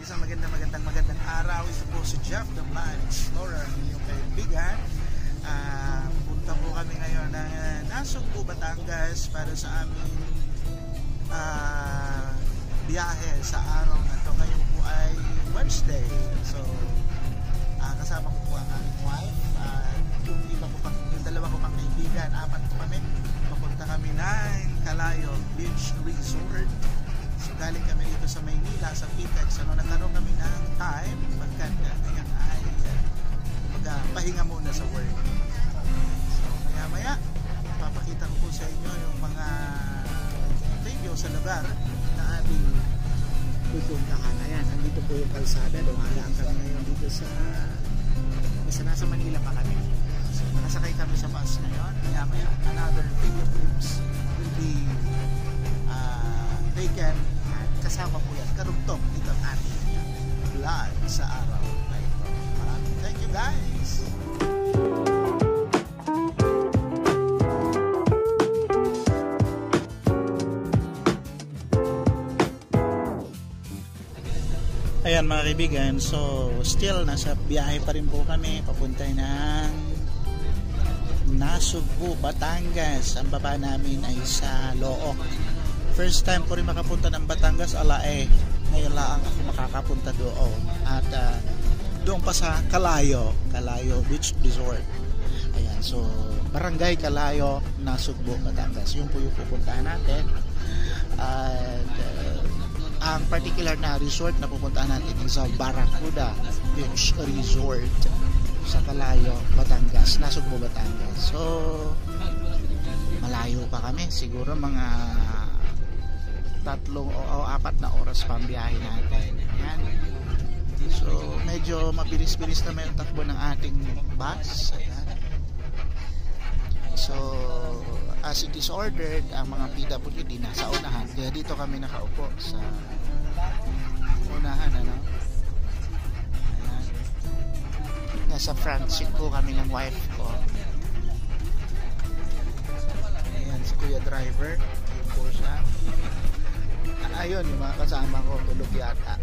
Isang magandang araw. Ito po si Jeff the Blind Explorer, ang inyong kaibigan. Punta po kami ngayon ng Nasugbu, Batangas para sa aming biyahe sa araw na ito. Ngayon po ay Wednesday. So, kasama ko po ang aming wife at yung dalawa ko pang kaibigan. Apat po kami. Papunta kami ng Calayo Beach Resort. So, galing kami dito sa Maynila, sa Pitex. Nagkaroon kami ng time magkanda. Ngayon ay pahinga muna sa work. So, maya papakita ko po sa inyo yung mga video sa lugar na ating pupuntahan. Ayan, nandito po yung kalsada. Dumadaan kami ngayon dito sa nasa Manila pa kami. So, nakasakay kami sa bus ngayon. Maya another video clips will be taken. Kasama po yan, karugtong dito ang ating vlog sa araw na ito. Maraming thank you guys! Ayan mga kaibigan, so still nasa biyahe pa rin po kami papunta ng Nasugbu, Batangas. Ang baba namin ay sa Look. First time ko rin makapunta ng Batangas, ngayon lang ako makakapunta doon. At doon pa sa Calayo Beach Resort. Ayan, so Barangay Calayo, Nasugbu, Batangas. Yun po yung pupuntahan natin. At ang particular na resort na pupuntahan natin is sa Barracuda Beach Resort sa Calayo, Batangas, Nasugbu, Batangas. So malayo pa kami, siguro mga 3 o 4 na oras pa ang biyahe natin. Ayan. So medyo mabilis-bilis naman yung takbo ng ating bus. Ayan. So as it is ordered, ang mga PWD nasa unahan. Kaya dito kami nakaupo sa unahan. Ayan. Nasa front seat po kami ng wife ko. Ayan, si Kuya Driver. Ayun po siya. Ayun, yung mga kasama ko tulog yata.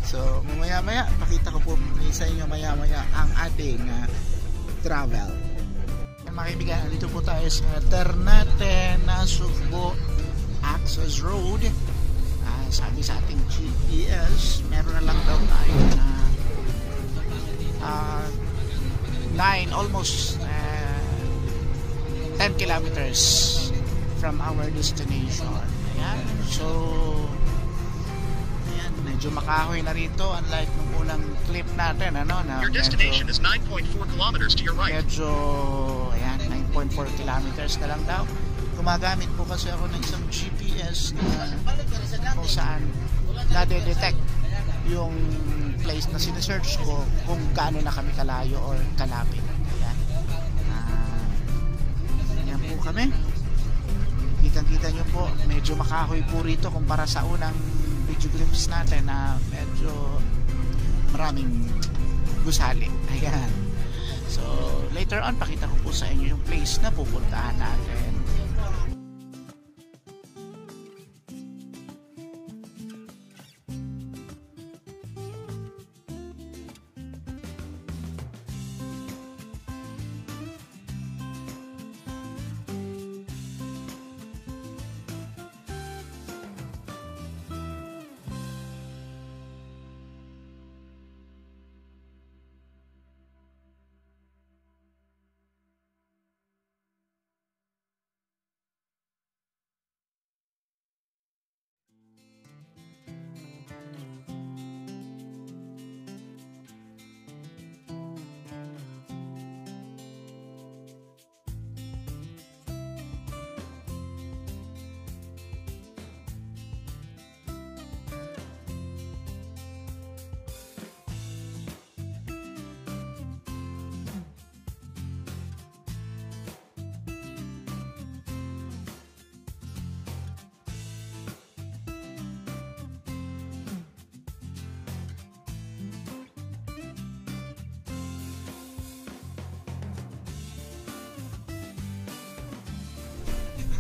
So maya pakita ko po sa inyo maya ang ating travel. Mga kaibigan, dito po tayo sa Ternate, Nasugbu Access Road. Sabi sa ating GPS, meron na lang daw tayo na 9, almost 10 kilometers from our destination. Ayan. So ayan, medyo makahoy na rito, unlike nung unang clip natin, ano, na your destination is 9.4 kilometers to your right. Medyo ayan, 9.4 kilometers na lang daw. Gumagamit po kasi ako ng isang GPS na kung saan nade-detect yung place na sinesearch ko kung gaano na kami kalayo or kalapit. Ayan. Ayan po kami. Kitang-kita nyo po, medyo makahoy po rito kumpara sa unang video clips natin na medyo maraming gusali. Ayan. So, later on, pakita ko po sa inyo yung place na pupuntahan natin.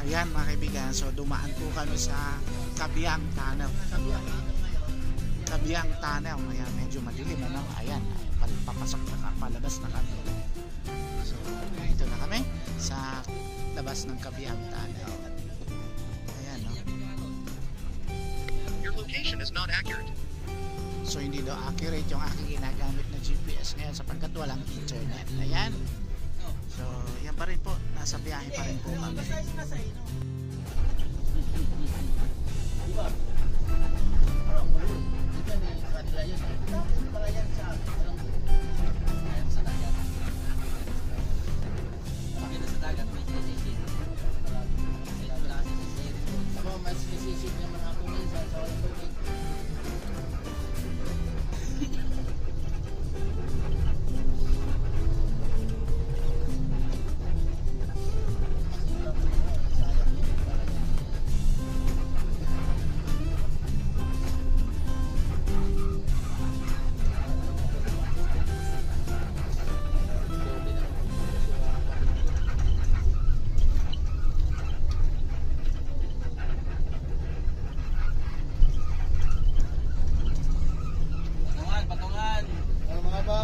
Ayan mga kaibigan, so dumaan po kami sa Kabiang Tunnel. Kabiang Tunnel. Ayan, medyo madilim, ano? Ayan, papasok na, palabas na kami. So, dito na kami sa labas ng Kabiang Tunnel. Ayan, no? Your location is not accurate. So hindi daw accurate yung aking ginagamit na GPS ngayon sapagkat walang internet. Ayan. So yan pa rin po. Nasa biyahe pa rin po kami.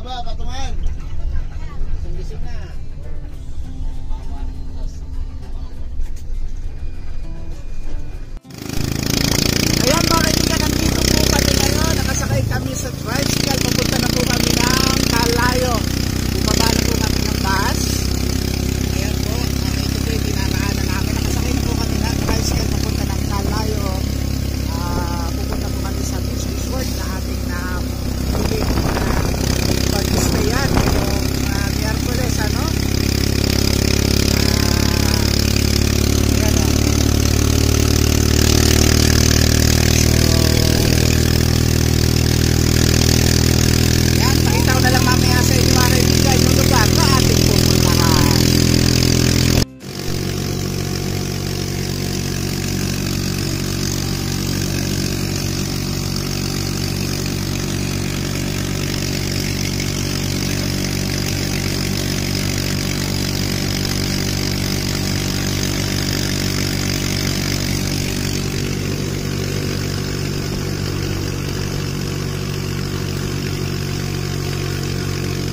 Patungan. Gising na. Ayan mga kaibigan, nandito po kami ngayon. Nakasakay kami sa tricycle. Papunta na po kami ng Calayo. Bumaba na po kami ng bus. Ayan po. Ito po yung dinaraanan namin. Nakasakay na po kami ng tricycle papunta ng Calayo. Pupunta po kami sa beach resort na ating pili. Pag-stayan ngayong Miyerkules, ano? Ayan o. Yan, pakita ko na lang mamaya sa inyo mga kaibigan yung lugar na ating pupuntahan.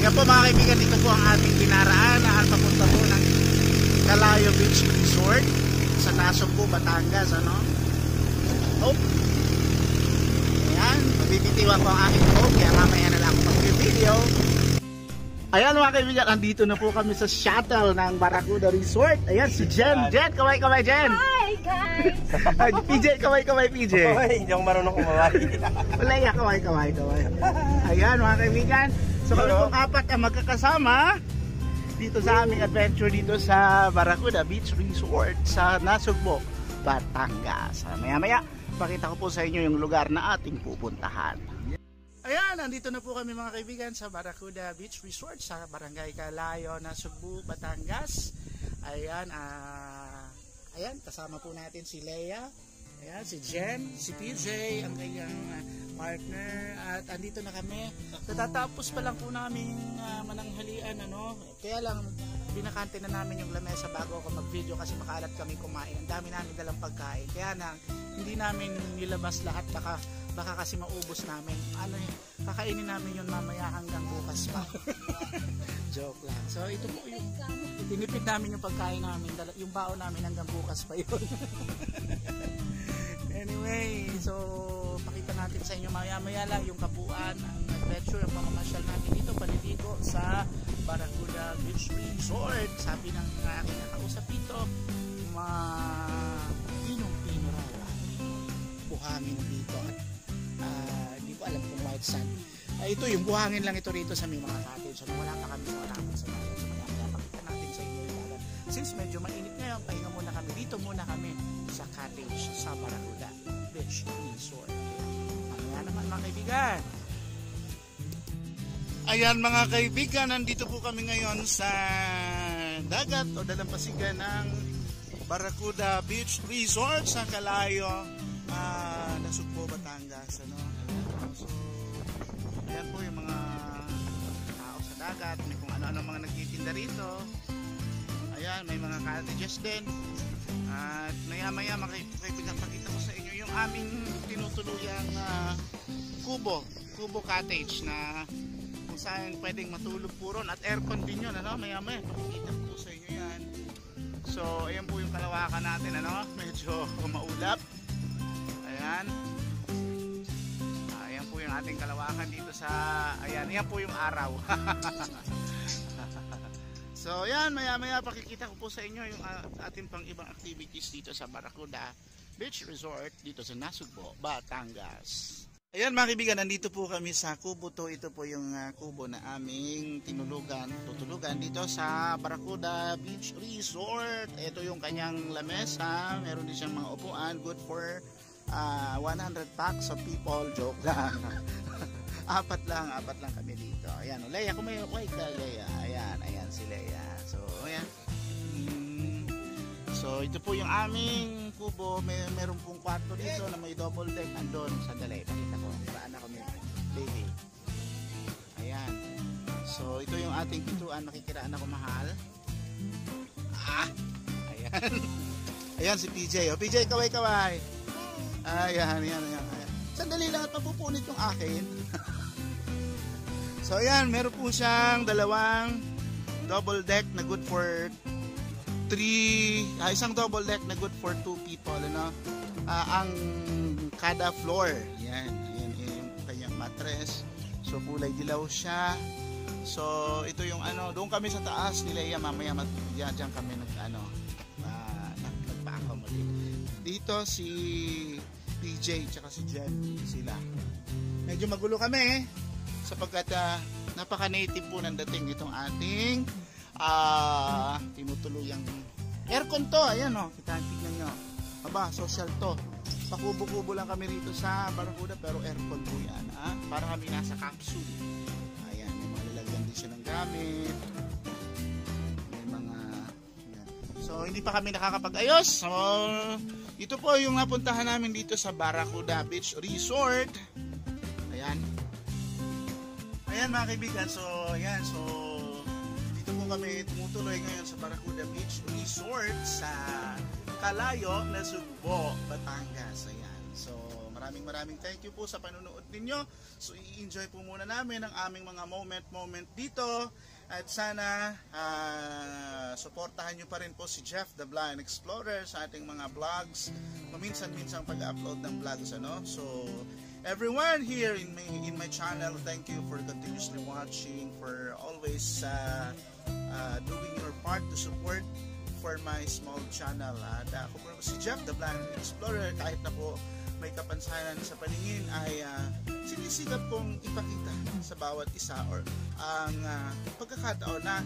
Yan po mga kaibigan, ito po ang ating dinaraanan papunta po ng Calayo Beach Resort sa Nasugbu, Batangas, ano? Oh. Ayan, mabibitiwan ko ang aking phone kaya mamaya na lang ako mag-video. Ayan mga kaibigan, andito na po kami sa shuttle ng Barracuda Resort. Ayan si Jen. Jen, kaway-kaway Jen. Hi guys! PJ, kaway-kaway PJ. Hoy, hindi ako marunong kumaway. Wala ya, kaway-kaway. Ayan mga kaibigan. So kami pong apat ang magkakasama dito sa aming adventure dito sa Barracuda Beach Resort sa Nasugbu, Batangas. Maya-maya, pakita ko po sa inyo yung lugar na ating pupuntahan. Ayan, nandito na po kami mga kaibigan sa Barracuda Beach Resort sa Barangay Calayo, Nasugbu, Batangas. Ayan, ayan, kasama po natin si Leia. Ayan, si Jen, si PJ, ang kanyang partner. At andito na kami. Tatapos pa lang po namin mananghalian, ano. Kaya lang, binakante na namin yung lamesa bago ako mag-video kasi makalat kami kumain. Ang dami namin dalang pagkain. Kaya na, hindi namin nilabas lahat. Baka kasi maubos namin. Ano yun, kakainin namin yun mamaya hanggang bukas pa. Joke lang. So, ito po yung tinipid namin yung pagkain namin. Yung baon namin hanggang bukas pa yun. Anyway, so pakita natin sa inyo maya-maya lang yung kabuuan ng adventure, ang pamamasyal natin dito, paliligo sa Barracuda Beach Resort. Sabi ng aking nakausap dito, pinong-pino raw buhangin dito at hindi ko alam kung white sand. Ito yung buhangin lang ito rito sa may mga cottage. So wala pa kami sa harapan sa mga. So maya-maya pakita natin sa inyo yung dagat. Since medyo mainit ngayon, pahinga muna kami. Dito muna kami sa cottage sa Barracuda Beach Resort. Ayan naman mga kaibigan. Ayan mga kaibigan, nandito po kami ngayon sa dagat o dalampasigan ng Barracuda Beach Resort sa Calayo, Nasugbu, Batangas. Ano? So, ayan po yung mga tao sa dagat, may kung ano-ano mga nagtitinda rito. Ayan, may mga cottages din. At maya-maya mga kaibigan, pakita ko sa inyo yung aming tinutuluyang Kubo Cottage na kung saan pwedeng matulog po ron at aircon din yun, ano? Maya pakikita po sa inyo yan. So ayan po yung kalawakan natin, ano? Medyo maulap. Ayan. Ayan po yung ating kalawakan dito sa, ayan po yung araw. So ayan, maya pakikita ko po sa inyo yung ating pang ibang activities dito sa Barracuda Beach Resort dito sa Nasugbo, Batangas. Ayan mga kaibigan, nandito po kami sa kubo to. Ito po yung kubo na aming tutulugan dito sa Barracuda Beach Resort. Ito yung kanyang lamesa, meron din siyang mga upuan, good for 100 packs of people. Joke lang. apat lang kami dito. Ayan, Leia, kumayo ka, Leia. Ayan si Leia. So, ayan. So, ito po yung aming kubo. Meron pong kwarto dito na may double deck. Andun, sandali. Pakita ko. Paraan ako may baby. Ayan. So, ito yung ating pintuan. Nakikiraan ako mahal. Ayan. Ayan si PJ. O, PJ, kaway. Ayan. Sandali lang at mapupunit yung akin. So ayan, meron po siyang dalawang double deck na good for isang double deck na good for 2 people, ano? Ang kada floor. Ayan yung kanyang mattress. So kulay dilaw siya. So ito yung doon kami sa taas nila, mamaya diyan kami nagpa-accommodate. Dito si PJ tsaka si Jen, sila. Medyo magulo kami sapagkat napaka-native po ng dating itong ating tinutuluyang aircon to. Ayan tignan nyo. Social to. Pakubo-kubo lang kami rito sa Barracuda pero aircon po yan. Para kami nasa capsule. Ayan, may mga lalagyan din siya ng gamit. May mga ayan. So hindi pa kami nakakapag-ayos. So ito po yung napuntahan namin dito sa Barracuda Beach Resort. Ayan mga kaibigan, so dito po kami tumutuloy ngayon sa Barracuda Beach Resort sa Calayo, Nasugbo, Batangas. Ayan. So maraming thank you po sa panonood ninyo. So i-enjoy po muna namin ang aming mga moment dito. At sana suportahan nyo pa rin po si Jeff the Blind Explorer sa ating mga vlogs. Paminsan-minsang pag-upload ng vlogs, So everyone here in my channel, thank you for continuously watching, for always doing your part to support for my small channel. At ako po si Jeff the Blind Explorer, kahit na po may kapansanan sa paningin ay sinisikap kong ipakita sa bawat isa or ang pagkakataon na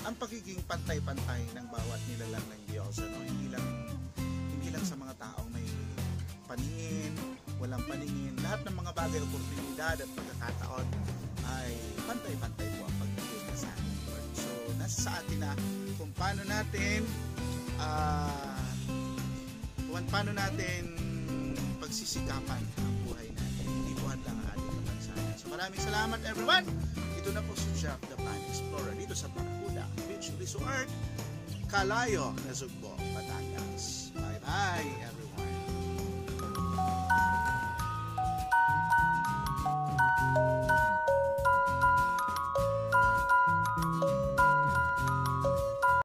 ang pagiging pantay-pantay ng bawat nilalang ng Diyos, hindi lang sa mga taong may paningin, walang paningin, lahat ng mga bagay, oportunidad at pagkakataon ay pantay-pantay po ang pagbibigay sa ating Lord. So nasa sa atin na kung paano natin pagsisikapan ang buhay natin. Hindi po lang ang ating kapansanan. So maraming salamat everyone. Ito na po si Jeff the Blind Explorer dito sa Barracuda Beach Resort, Calayo, Nasugbo, Batangas. Bye bye everyone.